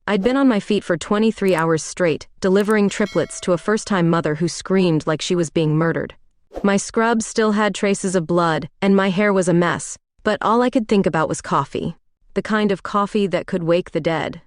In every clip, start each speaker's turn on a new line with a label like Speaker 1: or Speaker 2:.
Speaker 1: I'd been on my feet for 23 hours straight, delivering triplets to a first-time mother who screamed like she was being murdered. My scrubs still had traces of blood, and my hair was a mess, but all I could think about was coffee. The kind of coffee that could wake the dead.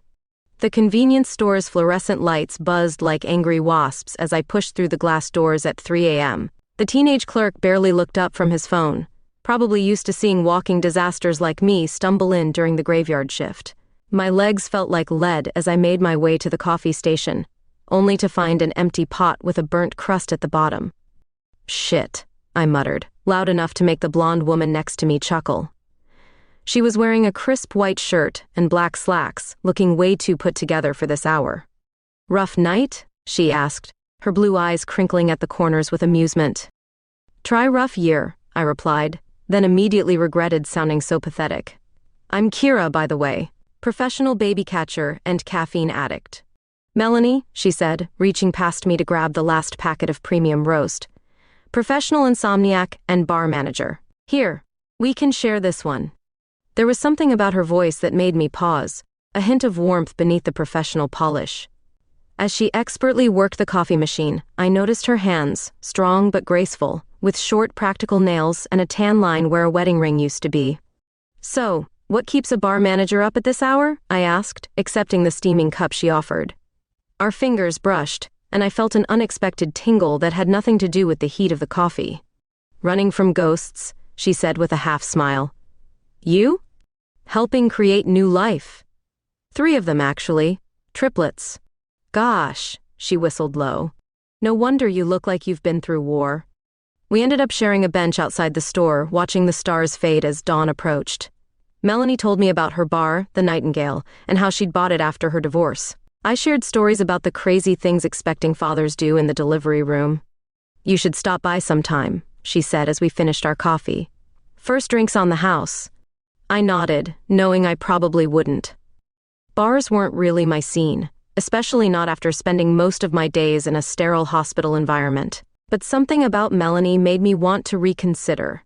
Speaker 1: The convenience store's fluorescent lights buzzed like angry wasps as I pushed through the glass doors at 3 a.m. The teenage clerk barely looked up from his phone, probably used to seeing walking disasters like me stumble in during the graveyard shift. My legs felt like lead as I made my way to the coffee station, only to find an empty pot with a burnt crust at the bottom. "Shit," I muttered, loud enough to make the blonde woman next to me chuckle. She was wearing a crisp white shirt and black slacks, looking way too put together for this hour. "Rough night?" she asked, her blue eyes crinkling at the corners with amusement. "Try rough year," I replied, then immediately regretted sounding so pathetic. "I'm Kira, by the way. Professional baby catcher and caffeine addict." "Melanie," she said, reaching past me to grab the last packet of premium roast. "Professional insomniac and bar manager. Here, we can share this one." There was something about her voice that made me pause, a hint of warmth beneath the professional polish. As she expertly worked the coffee machine, I noticed her hands, strong but graceful, with short practical nails and a tan line where a wedding ring used to be. "So, what keeps a bar manager up at this hour?" I asked, accepting the steaming cup she offered. Our fingers brushed, and I felt an unexpected tingle that had nothing to do with the heat of the coffee. "Running from ghosts," she said with a half smile. "You?" "Helping create new life. 3 of them, actually. Triplets." "Gosh," she whistled low. "No wonder you look like you've been through war." We ended up sharing a bench outside the store, watching the stars fade as dawn approached. Melanie told me about her bar, the Nightingale, and how she'd bought it after her divorce. I shared stories about the crazy things expecting fathers do in the delivery room. "You should stop by sometime," she said as we finished our coffee. "First drinks on the house." I nodded, knowing I probably wouldn't. Bars weren't really my scene, especially not after spending most of my days in a sterile hospital environment. But something about Melanie made me want to reconsider.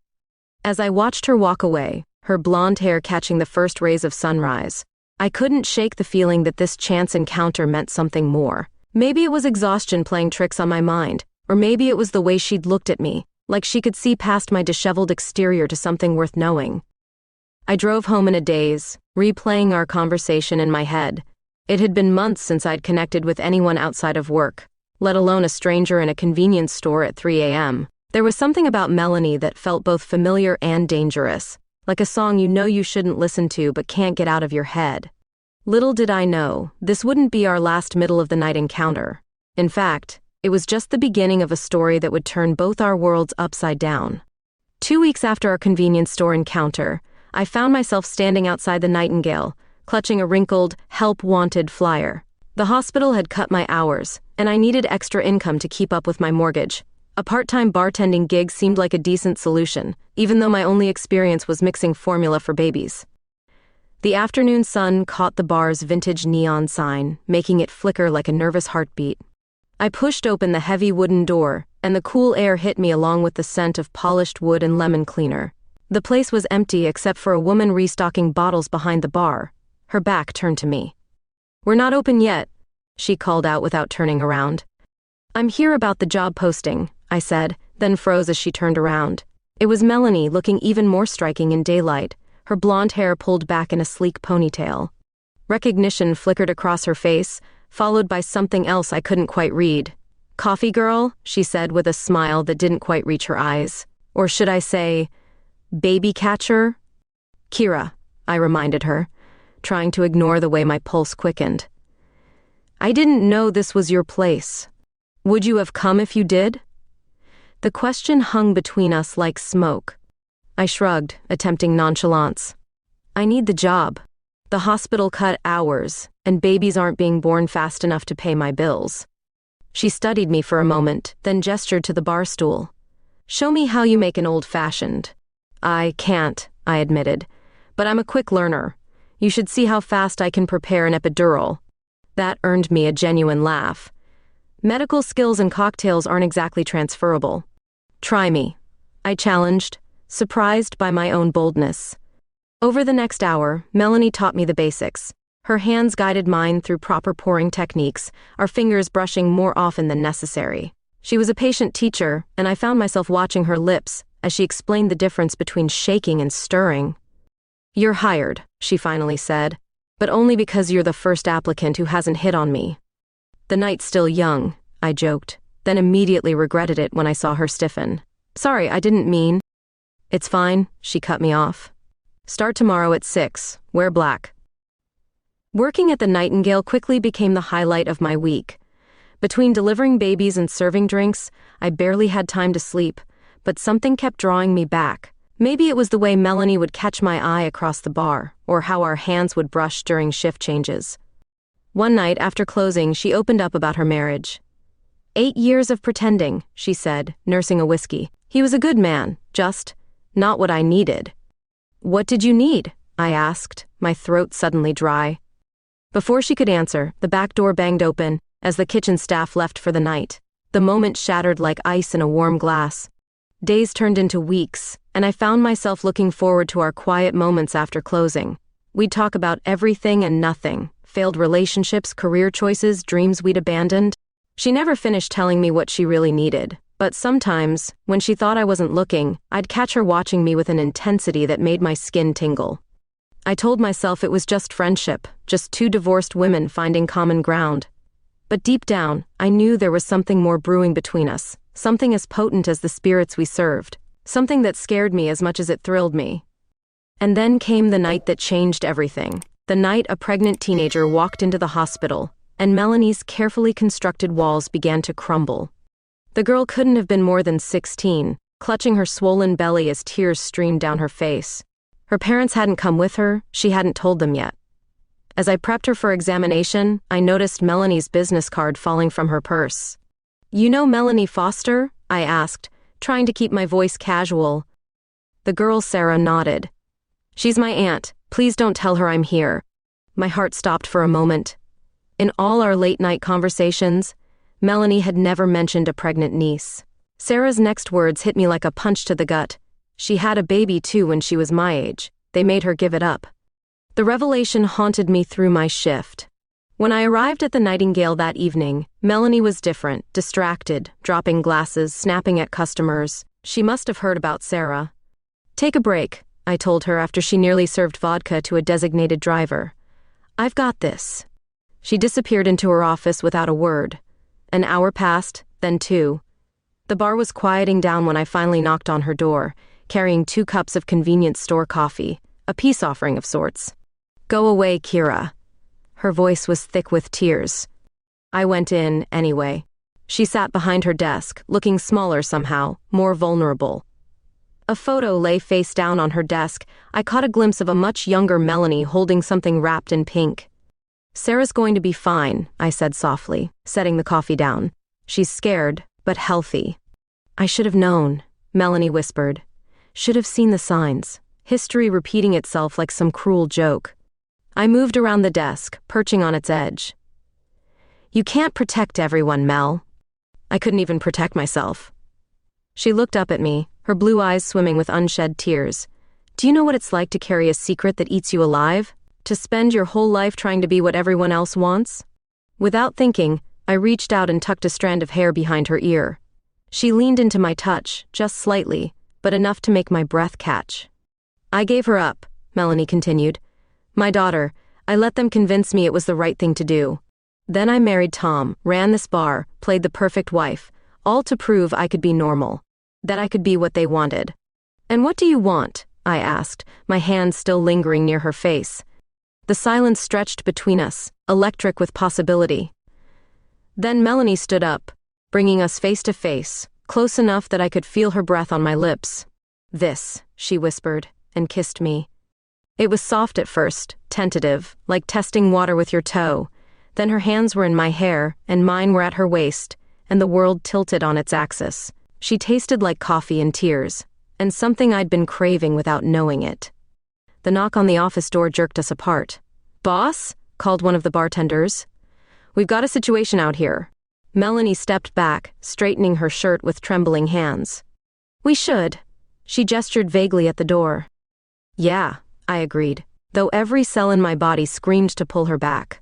Speaker 1: As I watched her walk away, her blonde hair catching the first rays of sunrise, I couldn't shake the feeling that this chance encounter meant something more. Maybe it was exhaustion playing tricks on my mind, or maybe it was the way she'd looked at me, like she could see past my disheveled exterior to something worth knowing. I drove home in a daze, replaying our conversation in my head. It had been months since I'd connected with anyone outside of work, let alone a stranger in a convenience store at 3 a.m. There was something about Melanie that felt both familiar and dangerous, like a song you know you shouldn't listen to but can't get out of your head. Little did I know, this wouldn't be our last middle-of-the-night encounter. In fact, it was just the beginning of a story that would turn both our worlds upside down. 2 weeks after our convenience store encounter, I found myself standing outside the Nightingale, clutching a wrinkled, help wanted flyer. The hospital had cut my hours, and I needed extra income to keep up with my mortgage. A part-time bartending gig seemed like a decent solution, even though my only experience was mixing formula for babies. The afternoon sun caught the bar's vintage neon sign, making it flicker like a nervous heartbeat. I pushed open the heavy wooden door, and the cool air hit me along with the scent of polished wood and lemon cleaner. The place was empty except for a woman restocking bottles behind the bar, her back turned to me. "We're not open yet," she called out without turning around. "I'm here about the job posting," I said, then froze as she turned around. It was Melanie, looking even more striking in daylight, her blonde hair pulled back in a sleek ponytail. Recognition flickered across her face, followed by something else I couldn't quite read. "Coffee girl," she said with a smile that didn't quite reach her eyes. Or should I say, baby catcher? "Kira," I reminded her, trying to ignore the way my pulse quickened. "I didn't know this was your place. Would you have come if you did?" The question hung between us like smoke. I shrugged, attempting nonchalance. "I need the job. The hospital cut hours, and babies aren't being born fast enough to pay my bills." She studied me for a moment, then gestured to the bar stool. "Show me how you make an old-fashioned." "I can't," I admitted, "but I'm a quick learner. You should see how fast I can prepare an epidural." That earned me a genuine laugh. Medical skills and cocktails aren't exactly transferable. "Try me," I challenged, surprised by my own boldness. Over the next hour, Melanie taught me the basics. Her hands guided mine through proper pouring techniques, our fingers brushing more often than necessary. She was a patient teacher, and I found myself watching her lips as she explained the difference between shaking and stirring. "You're hired," she finally said, "but only because you're the first applicant who hasn't hit on me." "The night's still young," I joked, then immediately regretted it when I saw her stiffen. "Sorry, I didn't mean." "It's fine," she cut me off. "Start tomorrow at 6, wear black." Working at the Nightingale quickly became the highlight of my week. Between delivering babies and serving drinks, I barely had time to sleep, but something kept drawing me back. Maybe it was the way Melanie would catch my eye across the bar, or how our hands would brush during shift changes. One night after closing, she opened up about her marriage. 8 years of pretending, she said, nursing a whiskey. He was a good man, just not what I needed. "What did you need?" I asked, my throat suddenly dry. Before she could answer, the back door banged open as the kitchen staff left for the night. The moment shattered like ice in a warm glass. Days turned into weeks, and I found myself looking forward to our quiet moments after closing. We'd talk about everything and nothing, failed relationships, career choices, dreams we'd abandoned. She never finished telling me what she really needed, but sometimes, when she thought I wasn't looking, I'd catch her watching me with an intensity that made my skin tingle. I told myself it was just friendship, just two divorced women finding common ground. But deep down, I knew there was something more brewing between us, something as potent as the spirits we served, something that scared me as much as it thrilled me. And then came the night that changed everything. The night a pregnant teenager walked into the hospital, and Melanie's carefully constructed walls began to crumble. The girl couldn't have been more than 16, clutching her swollen belly as tears streamed down her face. Her parents hadn't come with her, she hadn't told them yet. As I prepped her for examination, I noticed Melanie's business card falling from her purse. "You know Melanie Foster?" I asked, trying to keep my voice casual. The girl Sarah nodded. "She's my aunt. Please don't tell her I'm here." My heart stopped for a moment. In all our late-night conversations, Melanie had never mentioned a pregnant niece. Sarah's next words hit me like a punch to the gut. She had a baby too when she was my age. They made her give it up. The revelation haunted me through my shift. When I arrived at the Nightingale that evening, Melanie was different, distracted, dropping glasses, snapping at customers. She must have heard about Sarah. "Take a break," I told her after she nearly served vodka to a designated driver. "I've got this." She disappeared into her office without a word. An hour passed, then 2. The bar was quieting down when I finally knocked on her door, carrying 2 cups of convenience store coffee, a peace offering of sorts. "Go away, Kira." Her voice was thick with tears. I went in, anyway. She sat behind her desk, looking smaller somehow, more vulnerable. A photo lay face down on her desk. I caught a glimpse of a much younger Melanie holding something wrapped in pink. "Sarah's going to be fine," I said softly, setting the coffee down. "She's scared, but healthy." "I should have known," Melanie whispered. "Should have seen the signs. History repeating itself like some cruel joke." I moved around the desk, perching on its edge. "You can't protect everyone, Mel." I couldn't even protect myself. She looked up at me, her blue eyes swimming with unshed tears. "Do you know what it's like to carry a secret that eats you alive? To spend your whole life trying to be what everyone else wants?" Without thinking, I reached out and tucked a strand of hair behind her ear. She leaned into my touch, just slightly, but enough to make my breath catch. "I gave her up," Melanie continued. "My daughter, I let them convince me it was the right thing to do. Then I married Tom, ran this bar, played the perfect wife, all to prove I could be normal, that I could be what they wanted." "And what do you want?" I asked, my hand still lingering near her face. The silence stretched between us, electric with possibility. Then Melanie stood up, bringing us face to face, close enough that I could feel her breath on my lips. "This," she whispered, and kissed me. It was soft at first, tentative, like testing water with your toe. Then her hands were in my hair, and mine were at her waist, and the world tilted on its axis. She tasted like coffee and tears, and something I'd been craving without knowing it. The knock on the office door jerked us apart. "Boss?" called one of the bartenders. "We've got a situation out here." Melanie stepped back, straightening her shirt with trembling hands. "We should." She gestured vaguely at the door. "Yeah," I agreed. though every cell in my body screamed to pull her back.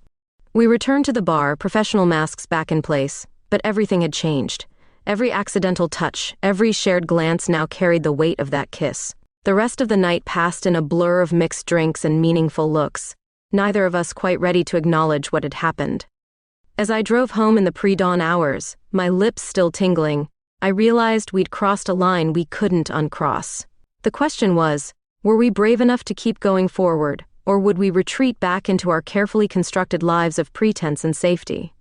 Speaker 1: We returned to the bar, professional masks back in place, but everything had changed. Every accidental touch, every shared glance now carried the weight of that kiss. The rest of the night passed in a blur of mixed drinks and meaningful looks, neither of us quite ready to acknowledge what had happened. As I drove home in the pre-dawn hours, my lips still tingling, I realized we'd crossed a line we couldn't uncross. The question was, were we brave enough to keep going forward, or would we retreat back into our carefully constructed lives of pretense and safety?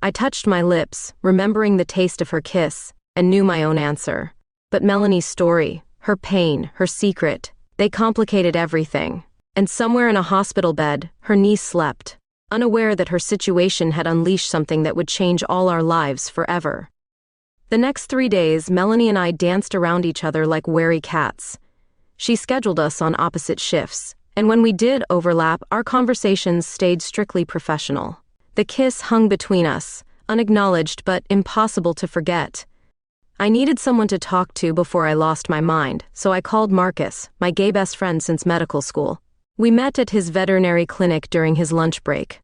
Speaker 1: I touched my lips, remembering the taste of her kiss, and knew my own answer. But Melanie's story, her pain, her secret, they complicated everything. And somewhere in a hospital bed, her niece slept, unaware that her situation had unleashed something that would change all our lives forever. The next 3 days, Melanie and I danced around each other like wary cats. She scheduled us on opposite shifts, and when we did overlap, our conversations stayed strictly professional. The kiss hung between us, unacknowledged but impossible to forget. I needed someone to talk to before I lost my mind, so I called Marcus, my gay best friend since medical school. We met at his veterinary clinic during his lunch break.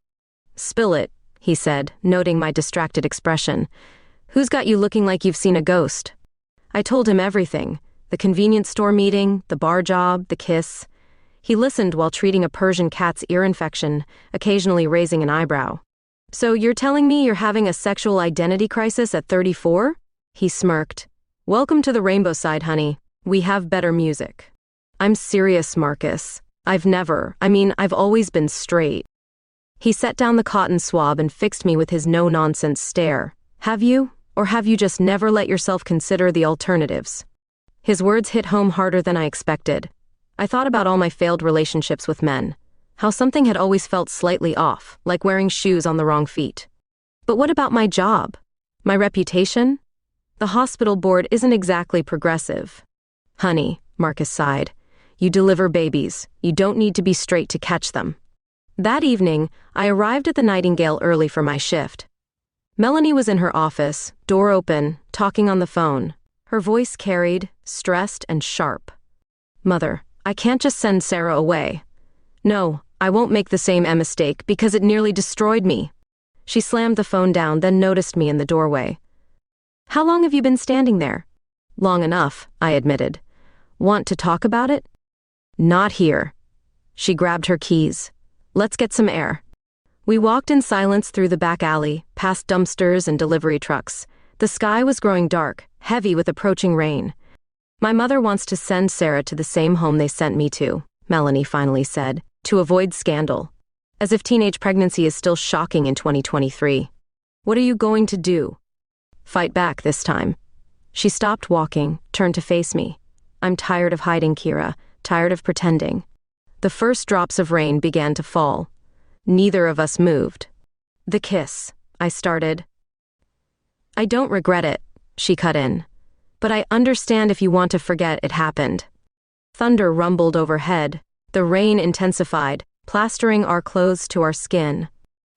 Speaker 1: "Spill it," he said, noting my distracted expression. "Who's got you looking like you've seen a ghost?" I told him everything, the convenience store meeting, the bar job, the kiss. He listened while treating a Persian cat's ear infection, occasionally raising an eyebrow. "So you're telling me you're having a sexual identity crisis at 34? He smirked. "Welcome to the rainbow side, honey. We have better music." "I'm serious, Marcus. I've always been straight." He set down the cotton swab and fixed me with his no-nonsense stare. "Have you? Or have you just never let yourself consider the alternatives?" His words hit home harder than I expected. I thought about all my failed relationships with men. How something had always felt slightly off, like wearing shoes on the wrong feet. But what about my job? My reputation? The hospital board isn't exactly progressive. "Honey," Marcus sighed, "you deliver babies. You don't need to be straight to catch them." That evening, I arrived at the Nightingale early for my shift. Melanie was in her office, door open, talking on the phone. Her voice carried, stressed and sharp. "Mother, I can't just send Sarah away. No, I won't make the same mistake because it nearly destroyed me." She slammed the phone down, then noticed me in the doorway. "How long have you been standing there?" "Long enough," I admitted. "Want to talk about it?" "Not here." She grabbed her keys. "Let's get some air." We walked in silence through the back alley, past dumpsters and delivery trucks. The sky was growing dark, heavy with approaching rain. "My mother wants to send Sarah to the same home they sent me to," Melanie finally said, "to avoid scandal. As if teenage pregnancy is still shocking in 2023. What are you going to do?" "Fight back this time." She stopped walking, turned to face me. "I'm tired of hiding, Kira, tired of pretending." The first drops of rain began to fall. Neither of us moved. "The kiss," I started. "I don't regret it," she cut in. "But I understand if you want to forget it happened." Thunder rumbled overhead. The rain intensified, plastering our clothes to our skin.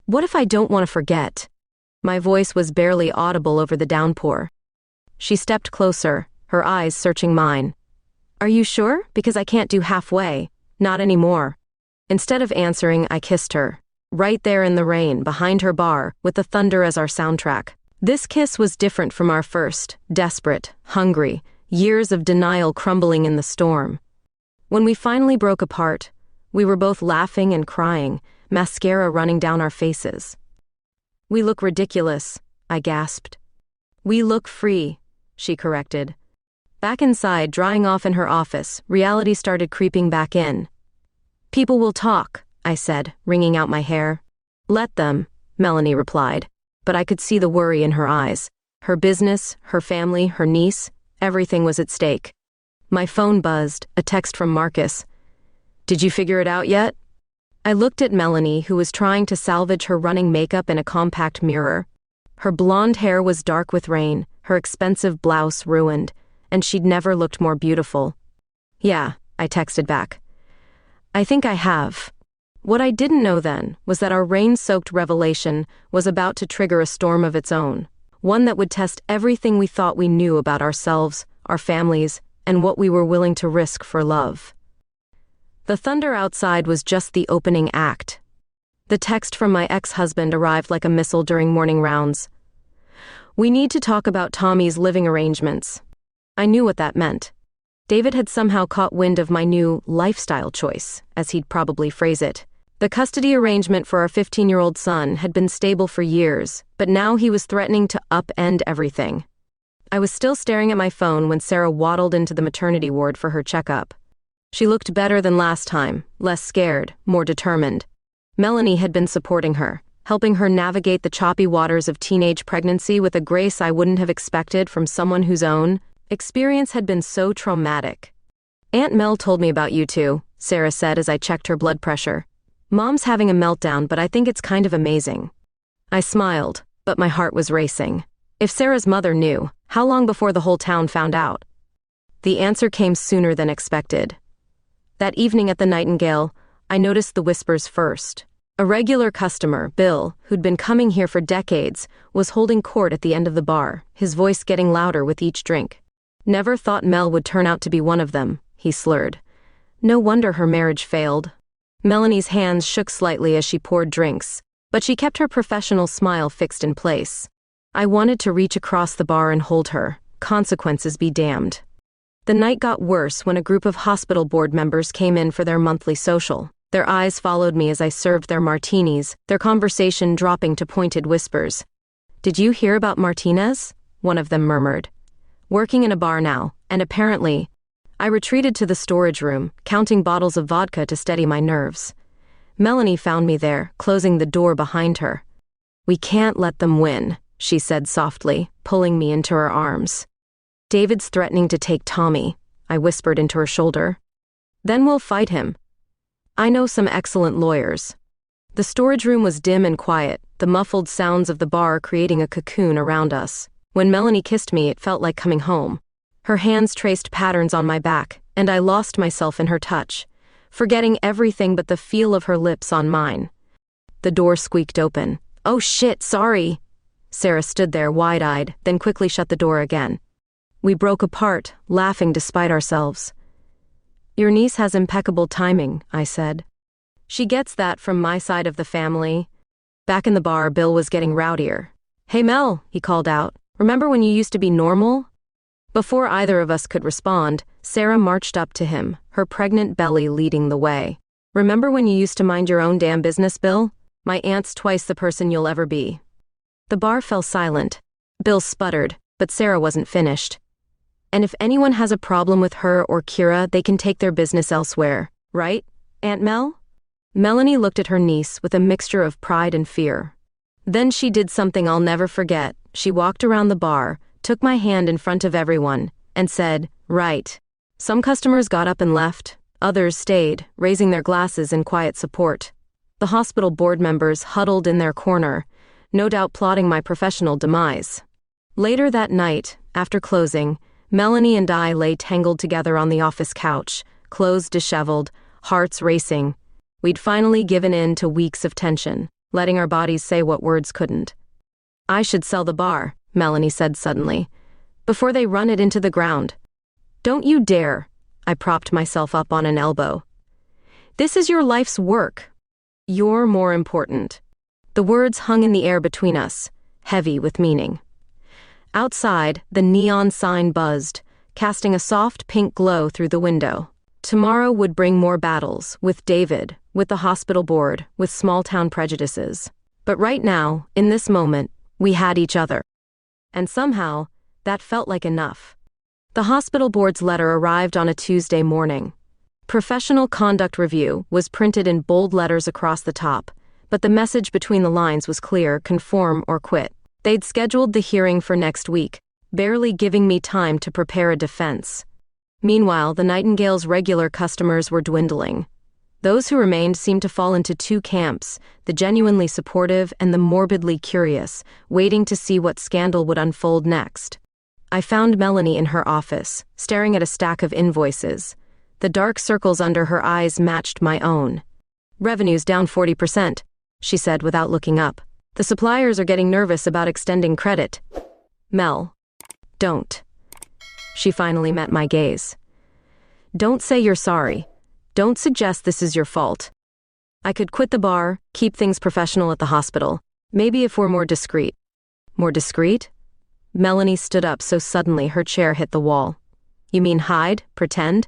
Speaker 1: "What if I don't want to forget?" My voice was barely audible over the downpour. She stepped closer, her eyes searching mine. "Are you sure? Because I can't do halfway. Not anymore." Instead of answering, I kissed her. Right there in the rain, behind her bar, with the thunder as our soundtrack. This kiss was different from our first, desperate, hungry, years of denial crumbling in the storm. When we finally broke apart, we were both laughing and crying, mascara running down our faces. "We look ridiculous," I gasped. "We look free," she corrected. Back inside, drying off in her office, reality started creeping back in. "People will talk," I said, wringing out my hair. "Let them," Melanie replied, but I could see the worry in her eyes. Her business, her family, her niece, everything was at stake. My phone buzzed, a text from Marcus. "Did you figure it out yet?" I looked at Melanie, who was trying to salvage her running makeup in a compact mirror. Her blonde hair was dark with rain, her expensive blouse ruined, and she'd never looked more beautiful. "Yeah," I texted back. "I think I have." What I didn't know then was that our rain-soaked revelation was about to trigger a storm of its own, one that would test everything we thought we knew about ourselves, our families, and what we were willing to risk for love. The thunder outside was just the opening act. The text from my ex-husband arrived like a missile during morning rounds. "We need to talk about Tommy's living arrangements." I knew what that meant. David had somehow caught wind of my new lifestyle choice, as he'd probably phrase it. The custody arrangement for our 15-year-old son had been stable for years, but now he was threatening to upend everything. I was still staring at my phone when Sarah waddled into the maternity ward for her checkup. She looked better than last time, less scared, more determined. Melanie had been supporting her, helping her navigate the choppy waters of teenage pregnancy with a grace I wouldn't have expected from someone whose own experience had been so traumatic. "Aunt Mel told me about you two," Sarah said as I checked her blood pressure. "Mom's having a meltdown, but I think it's kind of amazing." I smiled, but my heart was racing. If Sarah's mother knew, how long before the whole town found out? The answer came sooner than expected. That evening at the Nightingale, I noticed the whispers first. A regular customer, Bill, who'd been coming here for decades, was holding court at the end of the bar, his voice getting louder with each drink. "Never thought Mel would turn out to be one of them," he slurred. "No wonder her marriage failed." Melanie's hands shook slightly as she poured drinks, but she kept her professional smile fixed in place. I wanted to reach across the bar and hold her. Consequences be damned. The night got worse when a group of hospital board members came in for their monthly social. Their eyes followed me as I served their martinis, their conversation dropping to pointed whispers. "Did you hear about Martinez?" one of them murmured. "Working in a bar now, and apparently—" I retreated to the storage room, counting bottles of vodka to steady my nerves. Melanie found me there, closing the door behind her. "We can't let them win," she said softly, pulling me into her arms. "David's threatening to take Tommy," I whispered into her shoulder. "Then we'll fight him. I know some excellent lawyers." The storage room was dim and quiet, the muffled sounds of the bar creating a cocoon around us. When Melanie kissed me, it felt like coming home. Her hands traced patterns on my back, and I lost myself in her touch, forgetting everything but the feel of her lips on mine. The door squeaked open. "Oh shit, sorry." Sarah stood there wide-eyed, then quickly shut the door again. We broke apart, laughing despite ourselves. "Your niece has impeccable timing," I said. "She gets that from my side of the family." Back in the bar, Bill was getting rowdier. "Hey Mel," he called out. "Remember when you used to be normal?" Before either of us could respond, Sarah marched up to him, her pregnant belly leading the way. "Remember when you used to mind your own damn business, Bill? My aunt's twice the person you'll ever be." The bar fell silent. Bill sputtered, but Sarah wasn't finished. "And if anyone has a problem with her or Kira, they can take their business elsewhere, right, Aunt Mel?" Melanie looked at her niece with a mixture of pride and fear. Then she did something I'll never forget. She walked around the bar, took my hand in front of everyone, and said, "Right." Some customers got up and left, others stayed, raising their glasses in quiet support. The hospital board members huddled in their corner, no doubt plotting my professional demise. Later that night, after closing, Melanie and I lay tangled together on the office couch, clothes disheveled, hearts racing. We'd finally given in to weeks of tension, letting our bodies say what words couldn't. "I should sell the bar," Melanie said suddenly, "before they run it into the ground." "Don't you dare." I propped myself up on an elbow. "This is your life's work. You're more important." The words hung in the air between us, heavy with meaning. Outside, the neon sign buzzed, casting a soft pink glow through the window. Tomorrow would bring more battles, with David, with the hospital board, with small-town prejudices. But right now, in this moment, we had each other. And somehow, that felt like enough. The hospital board's letter arrived on a Tuesday morning. Professional Conduct Review was printed in bold letters across the top, but the message between the lines was clear: conform or quit. They'd scheduled the hearing for next week, barely giving me time to prepare a defense. Meanwhile, the Nightingale's regular customers were dwindling. Those who remained seemed to fall into two camps, the genuinely supportive and the morbidly curious, waiting to see what scandal would unfold next. I found Melanie in her office, staring at a stack of invoices. The dark circles under her eyes matched my own. "Revenue's down 40%, she said without looking up. "The suppliers are getting nervous about extending credit." "Mel, don't." She finally met my gaze. "Don't say you're sorry. Don't suggest this is your fault. I could quit the bar, keep things professional at the hospital. Maybe if we're more discreet. More discreet? Melanie stood up so suddenly her chair hit the wall. You mean hide? Pretend?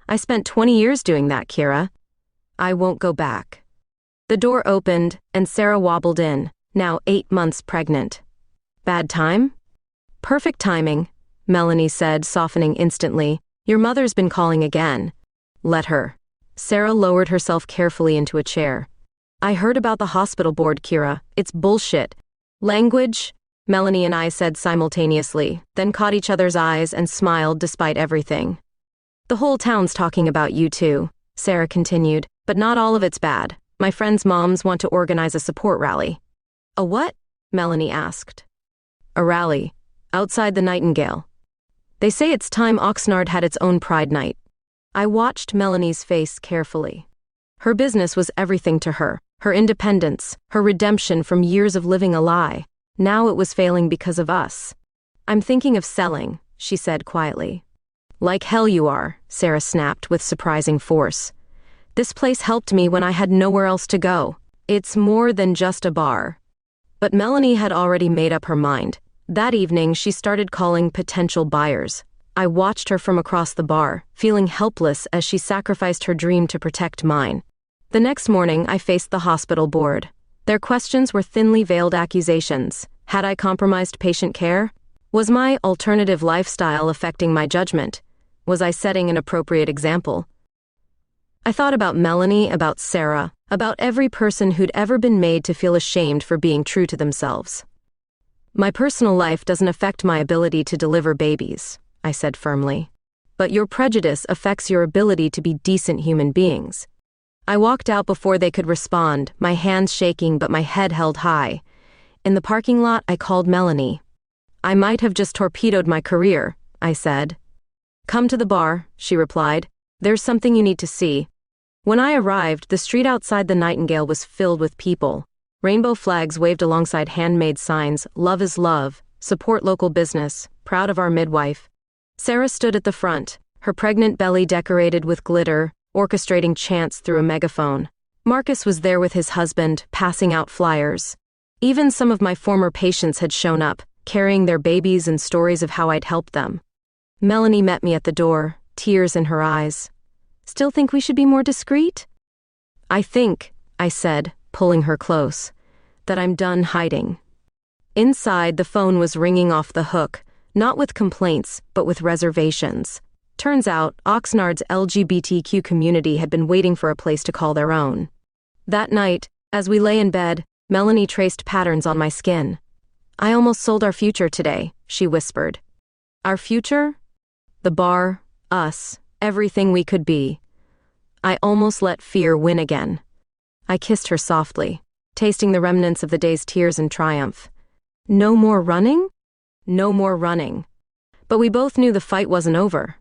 Speaker 1: I spent 20 years doing that, Kira. I won't go back. The door opened, and Sarah wobbled in, now 8 months pregnant. Bad time? Perfect timing, Melanie said, softening instantly. Your mother's been calling again. Let her. Sarah lowered herself carefully into a chair. I heard about the hospital board, Kira. It's bullshit. Language? Melanie and I said simultaneously, then caught each other's eyes and smiled despite everything. The whole town's talking about you too, Sarah continued, but not all of it's bad. My friends' moms want to organize a support rally. A what? Melanie asked. A rally. Outside the Nightingale. They say it's time Oxnard had its own Pride Night. I watched Melanie's face carefully. Her business was everything to her, her independence, her redemption from years of living a lie. Now it was failing because of us. I'm thinking of selling, she said quietly. Like hell you are, Sarah snapped with surprising force. This place helped me when I had nowhere else to go. It's more than just a bar. But Melanie had already made up her mind. That evening she started calling potential buyers. I watched her from across the bar, feeling helpless as she sacrificed her dream to protect mine. The next morning I faced the hospital board. Their questions were thinly veiled accusations. Had I compromised patient care? Was my alternative lifestyle affecting my judgment? Was I setting an appropriate example? I thought about Melanie, about Sarah, about every person who'd ever been made to feel ashamed for being true to themselves. My personal life doesn't affect my ability to deliver babies, I said firmly. But your prejudice affects your ability to be decent human beings. I walked out before they could respond, my hands shaking but my head held high. In the parking lot, I called Melanie. I might have just torpedoed my career, I said. Come to the bar, she replied. There's something you need to see. When I arrived, the street outside the Nightingale was filled with people. Rainbow flags waved alongside handmade signs, love is love, support local business, proud of our midwife. Sarah stood at the front, her pregnant belly decorated with glitter, orchestrating chants through a megaphone. Marcus was there with his husband, passing out flyers. Even some of my former patients had shown up, carrying their babies and stories of how I'd helped them. Melanie met me at the door, tears in her eyes. Still think we should be more discreet? I think, I said, pulling her close, that I'm done hiding. Inside, the phone was ringing off the hook, not with complaints, but with reservations. Turns out, Oxnard's LGBTQ community had been waiting for a place to call their own. That night, as we lay in bed, Melanie traced patterns on my skin. I almost sold our future today, she whispered. Our future? The bar, us, everything we could be. I almost let fear win again. I kissed her softly, tasting the remnants of the day's tears and triumph. No more running? No more running. But we both knew the fight wasn't over.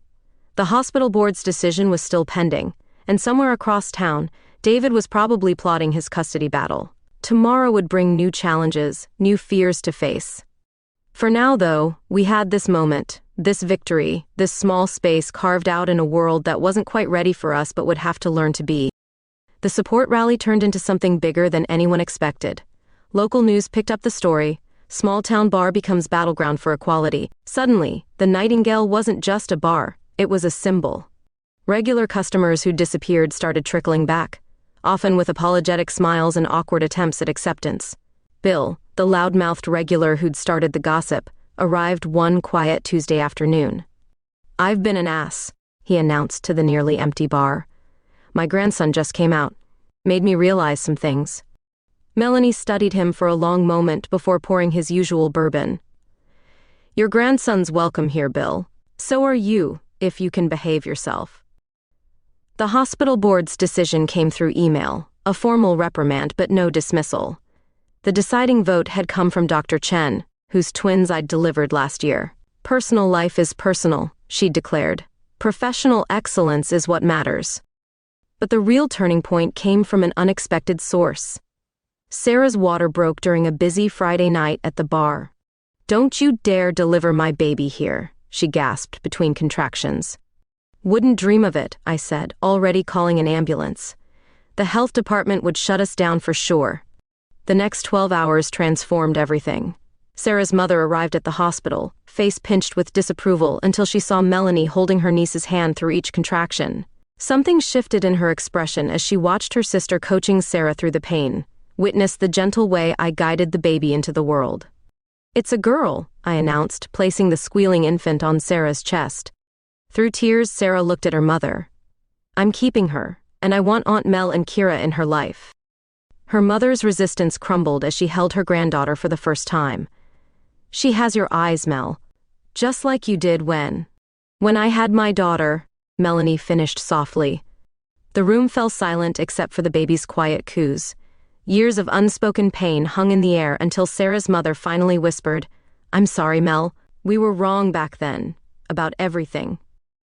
Speaker 1: The hospital board's decision was still pending, and somewhere across town, David was probably plotting his custody battle. Tomorrow would bring new challenges, new fears to face. For now, though, we had this moment, this victory, this small space carved out in a world that wasn't quite ready for us but would have to learn to be. The support rally turned into something bigger than anyone expected. Local news picked up the story. Small town bar becomes battleground for equality. Suddenly, the Nightingale wasn't just a bar, it was a symbol. Regular customers who'd disappeared started trickling back, often with apologetic smiles and awkward attempts at acceptance. Bill, the loud-mouthed regular who'd started the gossip, arrived one quiet Tuesday afternoon. I've been an ass, he announced to the nearly empty bar. My grandson just came out. Made me realize some things. Melanie studied him for a long moment before pouring his usual bourbon. Your grandson's welcome here, Bill. So are you, if you can behave yourself. The hospital board's decision came through email, a formal reprimand but no dismissal. The deciding vote had come from Dr. Chen, whose twins I'd delivered last year. Personal life is personal, she declared. Professional excellence is what matters. But the real turning point came from an unexpected source. Sarah's water broke during a busy Friday night at the bar. Don't you dare deliver my baby here, she gasped between contractions. Wouldn't dream of it, I said, already calling an ambulance. The health department would shut us down for sure. The next 12 hours transformed everything. Sarah's mother arrived at the hospital, face pinched with disapproval until she saw Melanie holding her niece's hand through each contraction. Something shifted in her expression as she watched her sister coaching Sarah through the pain, witnessed the gentle way I guided the baby into the world. "It's a girl," I announced, placing the squealing infant on Sarah's chest. Through tears, Sarah looked at her mother. "I'm keeping her, and I want Aunt Mel and Kira in her life." Her mother's resistance crumbled as she held her granddaughter for the first time. "She has your eyes, Mel. Just like you did when I had my daughter," Melanie finished softly. The room fell silent except for the baby's quiet coos. Years of unspoken pain hung in the air until Sarah's mother finally whispered, "I'm sorry, Mel. We were wrong back then. About everything."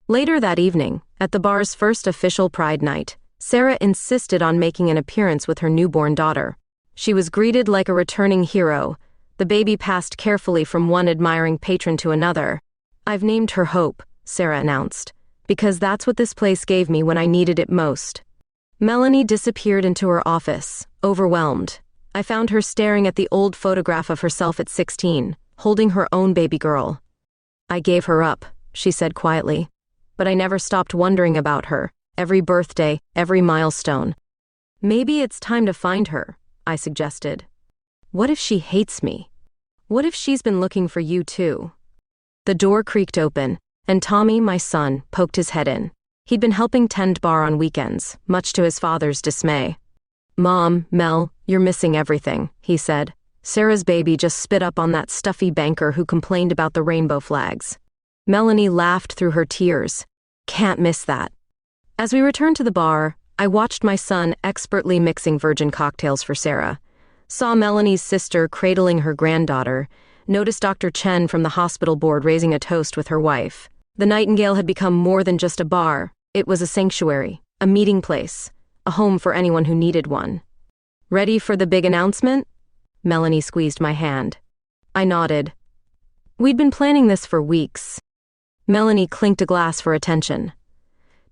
Speaker 1: Later that evening, at the bar's first official Pride night, Sarah insisted on making an appearance with her newborn daughter. She was greeted like a returning hero. The baby passed carefully from one admiring patron to another. "I've named her Hope," Sarah announced, "because that's what this place gave me when I needed it most." Melanie disappeared into her office, overwhelmed. I found her staring at the old photograph of herself at 16, holding her own baby girl. "I gave her up," she said quietly. "But I never stopped wondering about her, every birthday, every milestone." "Maybe it's time to find her," I suggested. "What if she hates me? What if she's been looking for you too?" The door creaked open, and Tommy, my son, poked his head in. He'd been helping tend bar on weekends, much to his father's dismay. "Mom, Mel, you're missing everything," he said. "Sarah's baby just spit up on that stuffy banker who complained about the rainbow flags." Melanie laughed through her tears. "Can't miss that." As we returned to the bar, I watched my son expertly mixing virgin cocktails for Sarah. Saw Melanie's sister cradling her granddaughter, noticed Dr. Chen from the hospital board raising a toast with her wife. The Nightingale had become more than just a bar. It was a sanctuary, a meeting place, a home for anyone who needed one. "Ready for the big announcement?" Melanie squeezed my hand. I nodded. "We'd been planning this for weeks." Melanie clinked a glass for attention.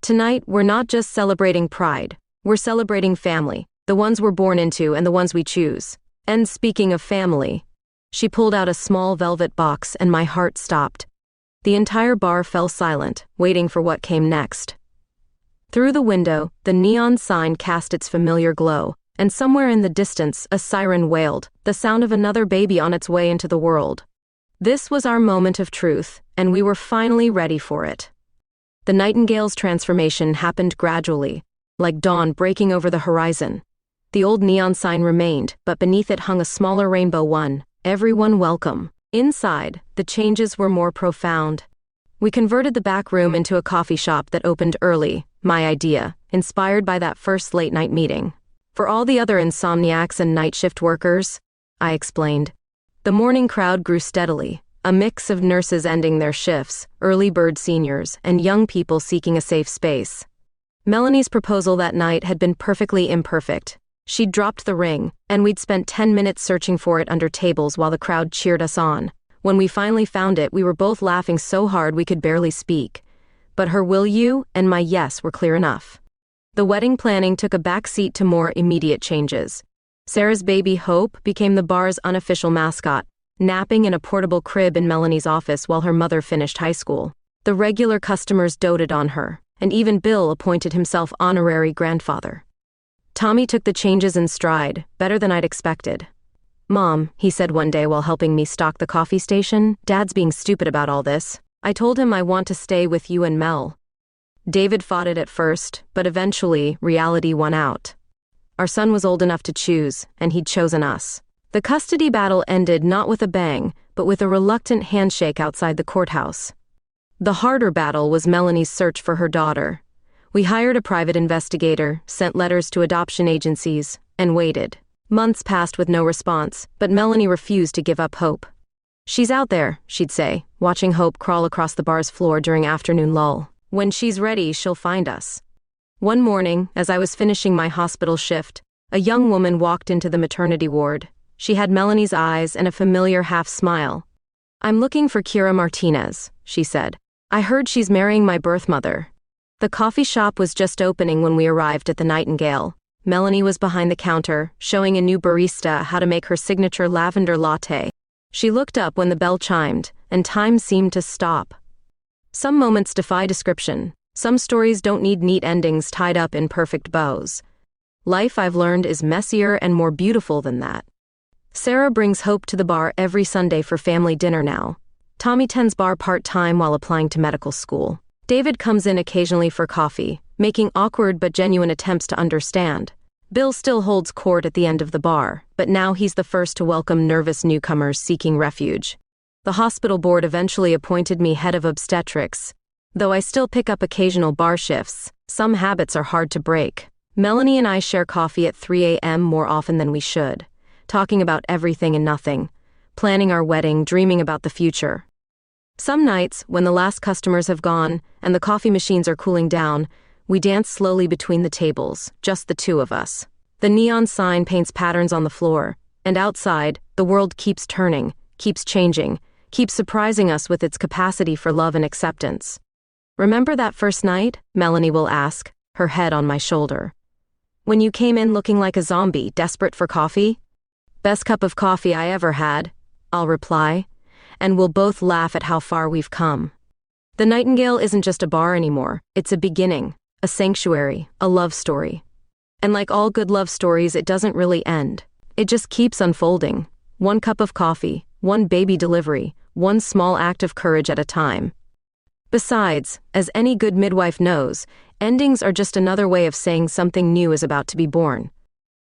Speaker 1: "Tonight, we're not just celebrating Pride. We're celebrating family, the ones we're born into and the ones we choose. And speaking of family," she pulled out a small velvet box and my heart stopped. The entire bar fell silent, waiting for what came next. Through the window, the neon sign cast its familiar glow, and somewhere in the distance, a siren wailed, the sound of another baby on its way into the world. This was our moment of truth, and we were finally ready for it. The Nightingale's transformation happened gradually, like dawn breaking over the horizon. The old neon sign remained, but beneath it hung a smaller rainbow one, "Everyone welcome." Inside, the changes were more profound. We converted the back room into a coffee shop that opened early, my idea, inspired by that first late-night meeting. "For all the other insomniacs and night shift workers," I explained. The morning crowd grew steadily, a mix of nurses ending their shifts, early bird seniors, and young people seeking a safe space. Melanie's proposal that night had been perfectly imperfect. She'd dropped the ring, and we'd spent 10 minutes searching for it under tables while the crowd cheered us on. When we finally found it, we were both laughing so hard we could barely speak. But her "will you" and my "yes" were clear enough. The wedding planning took a back seat to more immediate changes. Sarah's baby Hope became the bar's unofficial mascot, napping in a portable crib in Melanie's office while her mother finished high school. The regular customers doted on her, and even Bill appointed himself honorary grandfather. Tommy took the changes in stride, better than I'd expected. "Mom," he said one day while helping me stock the coffee station, "Dad's being stupid about all this. I told him I want to stay with you and Mel." David fought it at first, but eventually, reality won out. Our son was old enough to choose, and he'd chosen us. The custody battle ended not with a bang, but with a reluctant handshake outside the courthouse. The harder battle was Melanie's search for her daughter. We hired a private investigator, sent letters to adoption agencies, and waited. Months passed with no response, but Melanie refused to give up hope. "She's out there," she'd say, watching Hope crawl across the bar's floor during afternoon lull. "When she's ready, she'll find us." One morning, as I was finishing my hospital shift, a young woman walked into the maternity ward. She had Melanie's eyes and a familiar half-smile. "I'm looking for Kira Martinez," she said. "I heard she's marrying my birth mother." The coffee shop was just opening when we arrived at the Nightingale. Melanie was behind the counter, showing a new barista how to make her signature lavender latte. She looked up when the bell chimed, and time seemed to stop. Some moments defy description. Some stories don't need neat endings tied up in perfect bows. Life, I've learned, is messier and more beautiful than that. Sarah brings Hope to the bar every Sunday for family dinner now. Tommy tends bar part-time while applying to medical school. David comes in occasionally for coffee, making awkward but genuine attempts to understand. Bill still holds court at the end of the bar, but now he's the first to welcome nervous newcomers seeking refuge. The hospital board eventually appointed me head of obstetrics. Though I still pick up occasional bar shifts, some habits are hard to break. Melanie and I share coffee at 3 a.m. more often than we should, talking about everything and nothing, planning our wedding, dreaming about the future. Some nights, when the last customers have gone and the coffee machines are cooling down, we dance slowly between the tables, just the two of us. The neon sign paints patterns on the floor, and outside, the world keeps turning, keeps changing, keeps surprising us with its capacity for love and acceptance. "Remember that first night?" Melanie will ask, her head on my shoulder. "When you came in looking like a zombie, desperate for coffee?" "Best cup of coffee I ever had," I'll reply, and we'll both laugh at how far we've come. The Nightingale isn't just a bar anymore, it's a beginning, a sanctuary, a love story. And like all good love stories, it doesn't really end. It just keeps unfolding. One cup of coffee, one baby delivery, one small act of courage at a time. Besides, as any good midwife knows, endings are just another way of saying something new is about to be born.